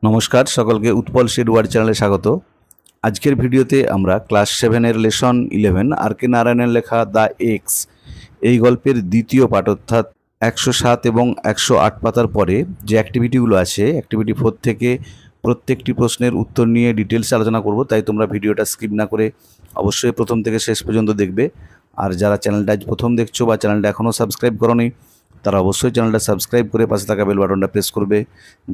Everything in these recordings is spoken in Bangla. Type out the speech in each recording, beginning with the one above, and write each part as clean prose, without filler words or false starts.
নমস্কার সকলকে উৎপল শেড ওয়ার্ড চ্যানেলে স্বাগত। আজকের ভিডিওতে আমরা ক্লাস 7-এর লেসন 11 আর কে নারায়ণের লেখা দ্য এক্স এই গল্পের দ্বিতীয় পাঠ অর্থাৎ 107 এবং 108 পাতার পরে যে অ্যাক্টিভিটিগুলো আছে অ্যাক্টিভিটি 4 থেকে প্রত্যেকটি প্রশ্নের উত্তর নিয়ে ডিটেলসে আলোচনা করব, তাই তোমরা ভিডিওটা স্কিপ না করে অবশ্যই প্রথম থেকে শেষ পর্যন্ত দেখবে। আর যারা চ্যানেলটা আজ প্রথম দেখছো বা চ্যানেলটা এখনও সাবস্ক্রাইব করোনি তারা অবশ্যই চ্যানেলটা সাবস্ক্রাইব করে পাশে থাকা বেল বাটনটা প্রেস করবে,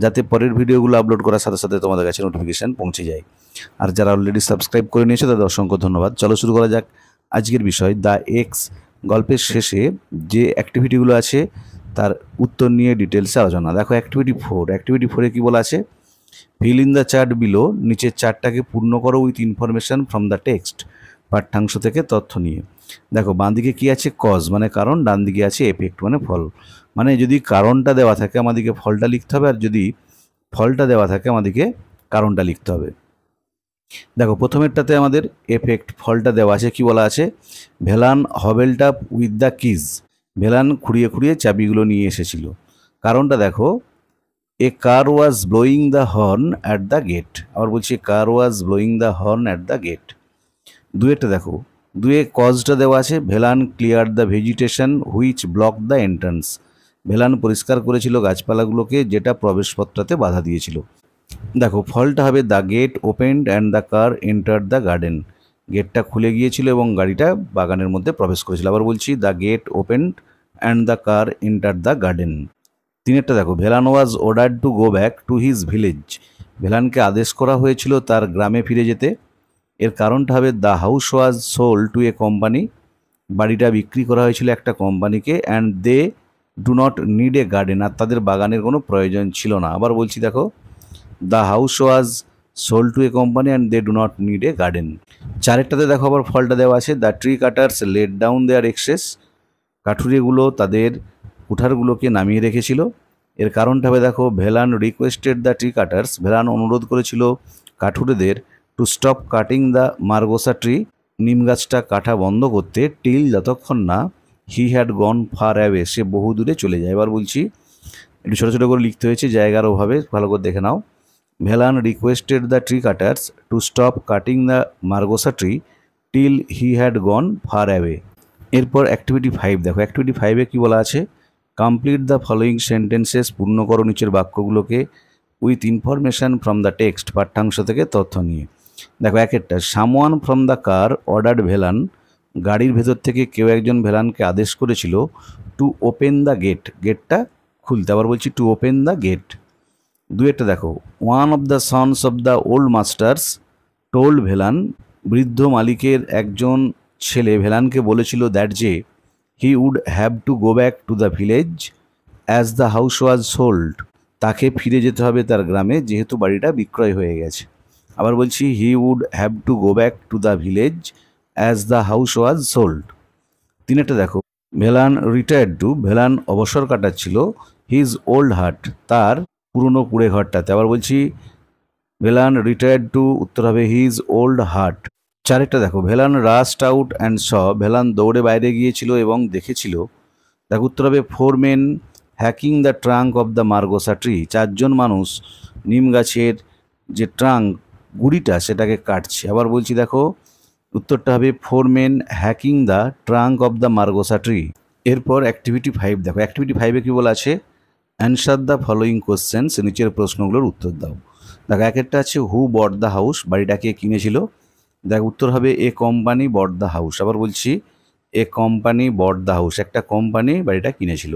যাতে পরের ভিডিওগুলো আপলোড করার সাথে সাথে তোমাদের কাছে নোটিফিকেশান পৌঁছে যায়। আর যারা অলরেডি সাবস্ক্রাইব করে নিয়েছে তাদের অসংখ্য ধন্যবাদ। চলো শুরু করা যাক আজকের বিষয় দ্য এক্স গল্পের শেষে যে অ্যাক্টিভিটিগুলো আছে তার উত্তর নিয়ে ডিটেলসে আলোচনা। দেখো অ্যাক্টিভিটি 4 কী বলা আছে, fill in the chart below, নিচের চার্টটাকে পূর্ণ করো with information from the text, পাঠ্যাংশ থেকে তথ্য নিয়ে। দেখো বাঁ দিকে কী আছে, কজ মানে কারণ, ডান দিকে আছে এফেক্ট মানে ফল। মানে যদি কারণটা দেওয়া থাকে আমাদেরকে ফলটা লিখতে হবে, আর যদি ফলটা দেওয়া থাকে আমাদেরকে কারণটা লিখতে হবে। দেখো প্রথমেরটাতে আমাদের এফেক্ট ফলটা দেওয়া আছে, কি বলা আছে, Velan hobbled up with the keys, Velan খুঁড়িয়ে খুঁড়িয়ে চাবিগুলো নিয়ে এসেছিল। কারণটা দেখো, a car was blowing the horn at the gate, আবার বলছি car was blowing the horn at the gate. দুয়েরটা দেখো, দুয়ে কজটা দেওয়া আছে, Velan clear the vegetation which block the entrance, Velan পরিষ্কার করেছিল গাছপালাগুলোকে যেটা প্রবেশপথটাতে বাধা দিয়েছিল। দেখো ফলটা হবে, the gate opened and the car enter the garden, গেটটা খুলে গিয়েছিল এবং গাড়িটা বাগানের মধ্যে প্রবেশ করেছিল। আবার বলছি the gate opened and the car enter the garden. তিনেরটা দেখো, Velan was ordered to go back to his village, ভেলানকে আদেশ করা হয়েছিল তার গ্রামে ফিরে যেতে। এর কারণটা হবে, the house was sold to a company, বাড়িটা বিক্রি করা হয়েছিল একটা কোম্পানিকে, and they do not need a garden, আর তাদের বাগানের কোনো প্রয়োজন ছিল না। আবার বলছি দেখো, the house was sold to a company and they do not need a garden. চারেরটাতে দেখো আবার ফলটা দেওয়া আছে, the tree cutters let down their axes, কাঠুরিগুলো তাদের কুঠারগুলোকে নামিয়ে রেখেছিল। এর কারণটা হবে দেখো, Velan requested the tree cutters, Velan অনুরোধ করেছিল কাঠুরেদের to stop cutting the margosa tree, নিম গাছটা কাটা বন্ধ করতে, টিল যতক্ষণ না he had gone far away, সে বহু দূরে চলে যায়। এবার বলছি একটু ছোটো ছোটো করে লিখতে হয়েছে, জায়গার অভাবে ভালো করে দেখে নাও। Velan requested the tree cutters to stop cutting the margosa tree till he had gone far away. এরপর অ্যাক্টিভিটি 5 দেখো, অ্যাক্টিভিটি 5-এ কী বলা আছে, কমপ্লিট দ্য ফলোয়িং সেন্টেন্সেস, পূর্ণ করো নিচের বাক্যগুলোকে with information from the text, পাঠ্যাংশ থেকে তথ্য নিয়ে। দেখো একেরটা, someone from the car ordered Velan, গাড়ির ভেতর থেকে কেউ একজন ভেলানকে আদেশ করেছিল টু ওপেন দ্য গেট, গেটটা খুলতে। আবার বলছি টু ওপেন দ্য গেট। দুয়েরটা দেখো, one of the sons of the old masters told Velan, বৃদ্ধ মালিকের একজন ছেলে ভেলানকে বলেছিল দ্যাট যে he would have to go back to the village as the house was sold, তাকে ফিরে যেতে হবে তার গ্রামে যেহেতু বাড়িটা বিক্রয় হয়ে গেছে। আবার বলছি he would have to go back to the village as the house was sold. তিনেরটা দেখো, ভেলান রিটায়ার্ড টু, ভেলান অবসর কাটাচ্ছিল হিজ ওল্ড হাট, তার পুরনো কুড়ে ঘরটাতে। আবার বলছি ভেলান রিটায়ার্ড টু, উত্তর হবে হিজ ওল্ড হাট। চারেরটা দেখো, Velan rushed out and saw, Velan দৌড়ে বাইরে গিয়েছিল এবং দেখেছিল। দেখো উত্তর হবে four men hacking the trunk of the margosa tree, চারজন মানুষ নিম গাছের যে ট্রাঙ্ক গুড়িটা সেটাকে কাটছে। আবার বলছি দেখো উত্তরটা হবে four men hacking the trunk of the margosa tree. এরপর অ্যাক্টিভিটি 5 দেখো, অ্যাক্টিভিটি 5-এ কী বলা আছে, অ্যান্সার দ্য ফলোয়িং কোশ্চেন্স, নিচের প্রশ্নগুলোর উত্তর দাও। দেখো একেরটা আছে, হু বট দ্য হাউস, বাড়িটা কে কিনেছিল। দেখ উত্তর হবে a company bought the house. আবার বলছি a company bought the house, একটা কোম্পানি বাড়িটা কিনেছিল।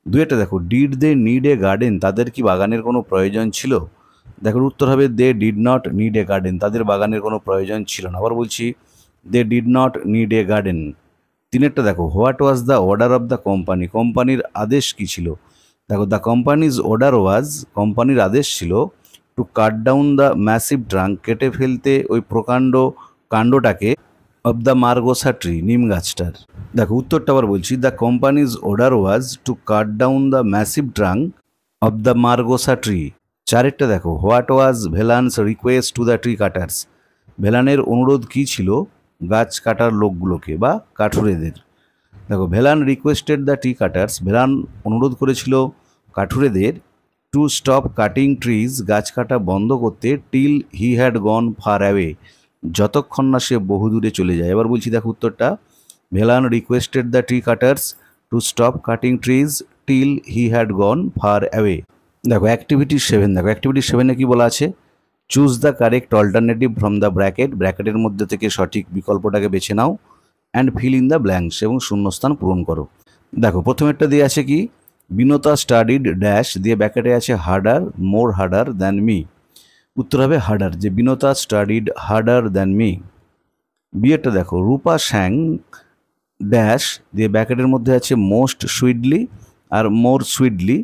দুয়েরটা দেখো, did they need a garden, তাদের কি বাগানের কোনো প্রয়োজন ছিল। দেখো উত্তর হবে they did not need a garden, তাদের বাগানের কোনো প্রয়োজন ছিল না। আবার বলছি they did not need a garden. তিনেরটা দেখো, what was the order of the company, কোম্পানির আদেশ কী ছিল। দেখো দ্য কোম্পানিজ অর্ডার ওয়াজ, কোম্পানির আদেশ ছিল to cut down the massive trunk, কেটে ফেলতে ওই প্রকাণ্ড কাণ্ডটাকে, অফ দ্য মার্গোসা ট্রি, নিম গাছটার। দেখো উত্তরটা আবার বলছি, the company's order was to cut down the massive trunk of the margosa tree. চারেরটা দেখো, what was Velan's request to the tree cutters, ভেলানের অনুরোধ কী ছিল গাছ কাটার লোকগুলোকে বা কাঠুরেদের। দেখো Velan requested the tree cutters, Velan অনুরোধ করেছিল কাঠুরেদের টু স্টপ কাটিং ট্রিজ, গাছ কাটা বন্ধ করতে, till he had gone far away, যতক্ষণ না সে বহুদূরে চলে যায়। এবার বলছি দেখো উত্তরটা, Velan requested the tree cutters to stop cutting trees till he had gone far away. দেখো অ্যাক্টিভিটি 7, দেখো অ্যাক্টিভিটি 7-এ কি বলা আছে, choose the correct alternative from the bracket, ব্র্যাকেটের মধ্যে থেকে সঠিক বিকল্পটাকে বেছে নাও, and fill in the blanks, এবং শূন্যস্থান পূরণ করো। দেখো প্রথমেরটা দিয়ে আছে কি, বিনতা স্টাডিড ড্যাশ দিয়ে ব্র্যাকেটে আছে হার্ডার, মোর হার্ডার দ্যান মি, উত্তর হবে হার্ডার, যে বিনতা স্টাডিড হার্ডার দ্যান মি। বিয়েটা দেখো, রূপা স্যাং ড্যাশ দিয়ে ব্র্যাকেটের মধ্যে আছে মোস্ট সুইটলি আর মোর সুইটলি,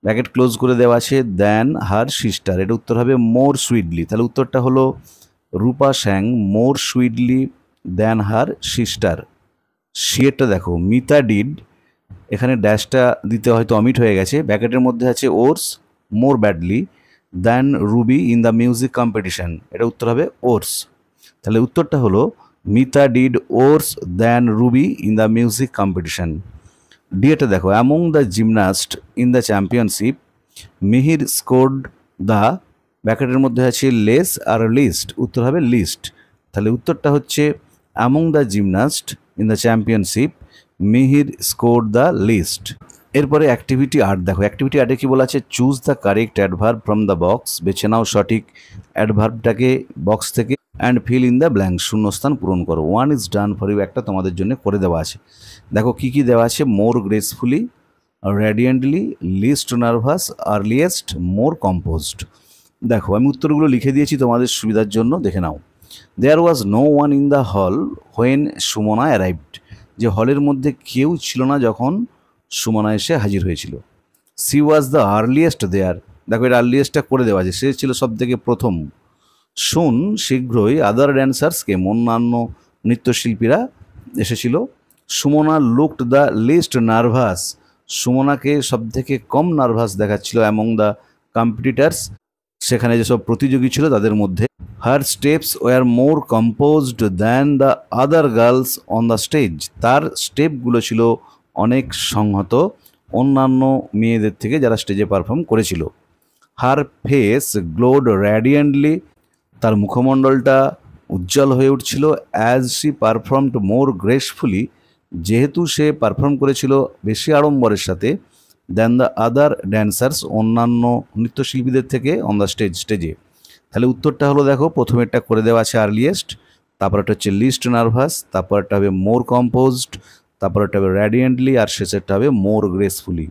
ব্র্যাকেট ক্লোজ করে দেওয়া আছে দ্যান হার সিস্টার, এটা উত্তর হবে মোর সুইটলি। তাহলে উত্তরটা হলো রূপা স্যাং মোর সুইটলি দ্যান হার সিস্টার। সিয়েরটা দেখো, মিতা ডিড, এখানে ড্যাশটা দিতে হয়তো অমিট হয়ে গেছে, ব্র্যাকেটের মধ্যে আছে worse more badly than Ruby in the music competition, এটা উত্তর হবে ওর্স। তাহলে উত্তরটা হলো Mita did worse than Ruby in the music competition. ডিএটা দেখো, among the gymnast in the championship Mihir scored the, ব্র্যাকেটের মধ্যে আছে লেস আর লিস্ট, উত্তর হবে লিস্ট। তাহলে উত্তরটা হচ্ছে among the gymnast in the championship Mihir scored the list. এরপরে অ্যাক্টিভিটি 8, দেখো অ্যাক্টিভিটি 8-এ কি বলা আছে, choose the correct adverb from the box, বেছে নাও সঠিক অ্যাডভার্বটাকে বক্স থেকে, and fill in the blank, শূন্যস্থান পূরণ করো। One is done for you, একটা তোমাদের জন্য করে দেওয়া আছে। দেখো কি কি দেওয়া আছে, more gracefully, radiantly, least nervous, earliest, more composed. দেখো আমি উত্তরগুলো লিখে দিয়েছি তোমাদের সুবিধার জন্য, দেখে নাও। There was no one in the hall when Sumana arrived, যে হলের মধ্যে কেউ ছিল না যখন সুমনা এসে হাজির হয়েছিল। সি ওয়াজ দ্য আর্লিয়েস্ট দেয়ার, দেখো এর আর্লিয়েস্টটা করে দেওয়া আছে, সে ছিল সব থেকে প্রথম। শুন শীঘ্রই আদার ড্যান্সার্সকে, অন্যান্য নৃত্যশিল্পীরা এসেছিল। Sumana looked the least nervous, সুমনাকে সব থেকে কম নার্ভাস দেখাচ্ছিল অ্যামং দ্য কম্পিটিটার্স, সেখানে যেসব প্রতিযোগী ছিল তাদের মধ্যে। Her steps were more composed than the other girls on the stage, তার স্টেপগুলো ছিল অনেক সংহত অন্যান্য মেয়েদের থেকে যারা স্টেজে পারফর্ম করেছিল। হার ফেস গ্লোড র্যাডিয়েন্টলি, তার মুখমণ্ডলটা উজ্জ্বল হয়ে উঠছিল। As she performed more gracefully, যেহেতু সে পারফর্ম করেছিল বেশি আড়ম্বরের সাথে, দ্যান দ্য আদার ড্যান্সার্স, অন্যান্য নৃত্যশিল্পীদের থেকে অন দ্য স্টেজে। তাহলে উত্তরটা হলো দেখো, প্রথমেরটা করে দেওয়া আছে আর্লিয়েস্ট, তারপরটা হচ্ছে লিস্ট নার্ভাস, তারপরটা হবে মোর কম্পোজড, তারপরটা হবে র্যাডিয়েন্টলি, আর শেষেরটা হবে মোর গ্রেসফুলি।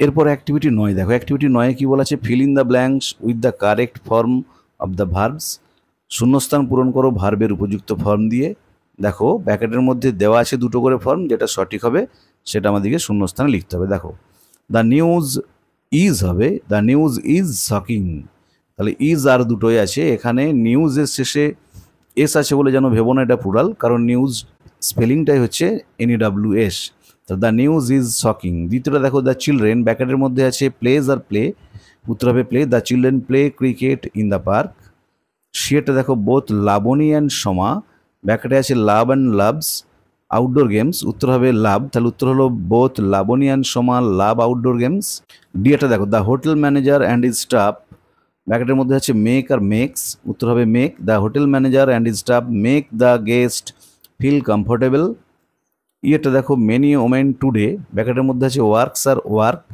এরপর অ্যাক্টিভিটি 9, দেখো অ্যাক্টিভিটি 9-এ কি বলা আছে, fill in the blanks with the correct form of the verbs, শূন্যস্থান পূরণ করো ভার্বের উপযুক্ত ফর্ম দিয়ে। দেখো ব্র্যাকেটের মধ্যে দেওয়া আছে দুটো করে ফর্ম, যেটা সঠিক হবে সেটা আমাদেরকে শূন্যস্থানে লিখতে হবে। দেখো দ্য নিউজ ইজ হবে, দ্য নিউজ ইজ শকিং, তাহলে ইজ আর দুটোই আছে, এখানে নিউজের শেষে এস আছে বলে যেন ভেবো না এটা প্লুরাল, কারণ নিউজ স্পেলিংটাই হচ্ছে NEWS। তো দ্য নিউজ ইজ শকিং। দ্বিতীয়টা দেখো, দ্য চিলড্রেন, ব্র্যাকেটের মধ্যে আছে প্লেজ আর প্লে, উত্তর হবে play, the children play cricket in the park. সেটা দেখো, বোথ লাবণী অ্যান্ড সোমা, ব্র্যাকেটে আছে love and loves outdoor games, উত্তর হবে লাভ, তাহলে উত্তর হলো both Labani and Soma love outdoor games. ডিটা দেখো, the hotel manager and is staff, ব্র্যাকেটের মধ্যে আছে মেক আর মেক্স, উত্তর হবে make, the hotel manager and is staff make the guest feel comfortable. ইয়েটা দেখো, মেনি ওমেন টুডে, ব্র্যাকেটের মধ্যে আছে ওয়ার্কস আর ওয়ার্ক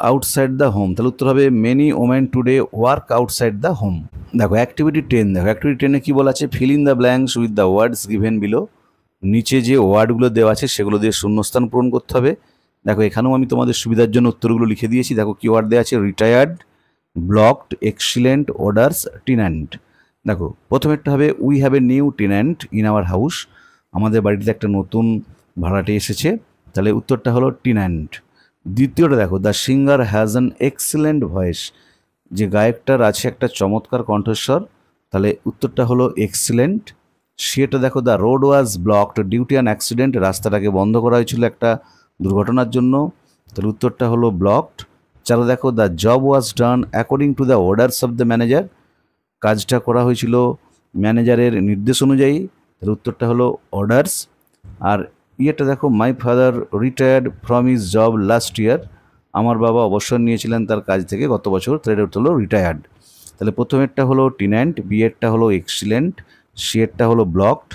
আউটসাইড দ্য হোম, তাহলে উত্তর হবে many women today work outside the home. দেখো অ্যাক্টিভিটি 10, দেখো অ্যাক্টিভিটি 10-এ কী বলা আছে, fill in the blanks with the words given below, নিচে যে ওয়ার্ডগুলো দেওয়া আছে সেগুলো দিয়ে শূন্যস্থান পূরণ করতে হবে। দেখো এখানেও আমি তোমাদের সুবিধার জন্য উত্তরগুলো লিখে দিয়েছি। দেখো কি ওয়ার্ড দেওয়া আছে, retired, blocked, excellent, orders, tenant. দেখো প্রথমেরটা হবে, we have a new tenant in our house, আমাদের বাড়িতে একটা নতুন ভাড়াটে এসেছে, তাহলে উত্তরটা হলো টিন্যান্ট। দ্বিতীয়টা দেখো, the singer has an excellent voice, যে গায়কটার আছে একটা চমৎকার কণ্ঠস্বর, তাহলে উত্তরটা হলো এক্সিলেন্ট। সেটা দেখো, the road was blocked due to an accident, রাস্তাটাকে বন্ধ করা হয়েছিল একটা দুর্ঘটনার জন্য, তাহলে উত্তরটা হলো ব্লকড। চলো দেখো, the job was done according to the orders of the manager, কাজটা করা হয়েছিল ম্যানেজারের নির্দেশ অনুযায়ী, তাহলে উত্তরটা হলো অর্ডার্স। আর ইয়েটা দেখো, my father retired from his job last year, আমার বাবা অবসর নিয়েছিলেন তার কাজ থেকে গত বছর, থার্ড হলো রিটায়ার্ড। তাহলে প্রথমেরটা হলো টিন্যান্ট, বি এরটা হলো এক্সিলেন্ট, সি এরটা হলো ব্লকড,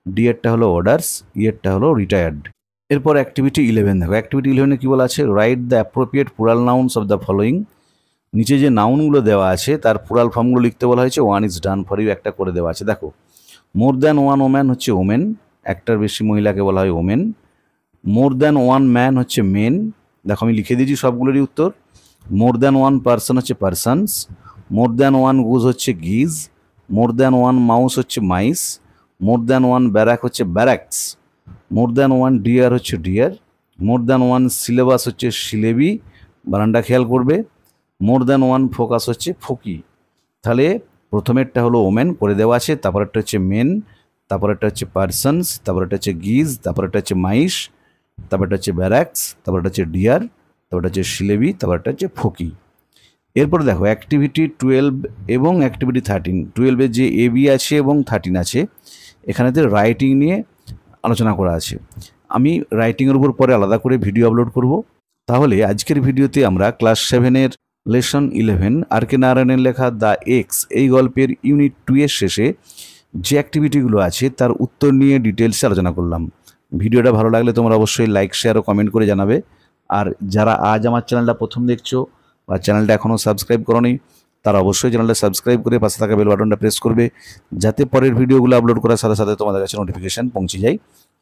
ডি এরটা হলো অর্ডার্স, ই এরটা হলো রিটায়ার্ড। এরপর অ্যাক্টিভিটি 11 দেখো। অ্যাক্টিভিটি 11-এ কী বলা আছে? Write the appropriate plural nouns of the following. নিচে যে নাউনগুলো দেওয়া আছে তার প্লুরাল ফর্মগুলো লিখতে বলা হয়েছে। One is done for you একটা করে দেওয়া আছে। দেখো, মোর দ্যান ওয়ান ওম্যান হচ্ছে ওমেন, একটার বেশি মহিলাকে বলা হয় women. More than one man হচ্ছে মেন। দেখো আমি লিখে দিয়েছি সবগুলোরই উত্তর। মোর দ্যান ওয়ান পার্সন হচ্ছে persons. More than one goose হচ্ছে geese. More than one mouse হচ্ছে mice. More than one barrack হচ্ছে barracks. More than one deer হচ্ছে deer. More than one syllabus হচ্ছে সিলেবি, বানানটা খেয়াল করবে। মোর দ্যান ওয়ান ফোকাস হচ্ছে ফোকি। তাহলে প্রথমেরটা হলো ওমেন করে দেওয়া আছে, তারপরেরটা হচ্ছে মেন, তারপরেরটা হচ্ছে পার্সনস, তারপরেরটা হচ্ছে গিজ, তারপরেরটা হচ্ছে মাইস, তারপরটা হচ্ছে ব্যারাক্স, তারপরটা হচ্ছে ডিয়ার, তারপরটা হচ্ছে সিলেবি, তারপরটা হচ্ছে ফকি। এরপরে দেখো অ্যাক্টিভিটি 12 এবং অ্যাক্টিভিটি 13। 12-এর যে এ বি আছে এবং 13 আছে, এখানেতে রাইটিং নিয়ে আলোচনা করা আছে। আমি রাইটিংয়ের উপর পরে আলাদা করে ভিডিও আপলোড করব। তাহলে আজকের ভিডিওতে আমরা ক্লাস 7-এর লেসন 11 আর কে নারায়ণের লেখা দ্য এক্স এই গল্পের ইউনিট 2 এর শেষে যে অ্যাক্টিভিটিগুলো আছে তার উত্তর নিয়ে ডিটেলসে আলোচনা করলাম। ভিডিওটা ভালো লাগলে তোমরা অবশ্যই লাইক, শেয়ার ও কমেন্ট করে জানাবে। আর যারা আজ আমার চ্যানেলটা প্রথম দেখছো বা চ্যানেলটা এখনও সাবস্ক্রাইব করোনি, তারা অবশ্যই চ্যানেলটা সাবস্ক্রাইব করে পাশে থাকা বেল বাটনটা প্রেস করবে, যাতে পরের ভিডিওগুলো আপলোড করার সাথে সাথে তোমাদের কাছে নোটিফিকেশান পৌঁছে যায়।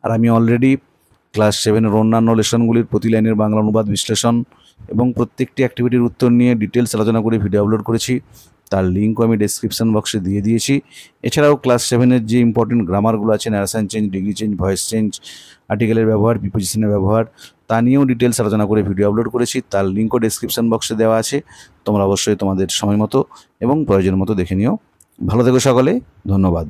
আর আমি অলরেডি ক্লাস 7-এর অন্যান্য লেসনগুলির প্রতি লাইনের বাংলা অনুবাদ, বিশ্লেষণ এবং প্রত্যেকটি অ্যাক্টিভিটির উত্তর নিয়ে ডিটেলস আলোচনা করে ভিডিও আপলোড করেছি। তার লিঙ্কও আমি ডেসক্রিপশন বক্সে দিয়ে দিয়েছি। এছাড়াও ক্লাস 7-এর যে ইম্পর্টেন্ট গ্রামারগুলো আছে, narration change, degree change, voice change, আর্টিকেলের ব্যবহার, প্রিপোজিশনের ব্যবহার, তা নিয়েও ডিটেলস আলোচনা করে ভিডিও আপলোড করেছি। তার লিঙ্কও ডেসক্রিপশন বক্সে দেওয়া আছে। তোমরা অবশ্যই তোমাদের সময় মতো এবং প্রয়োজন মতো দেখে নিও। ভালো থেকো সকলে, ধন্যবাদ।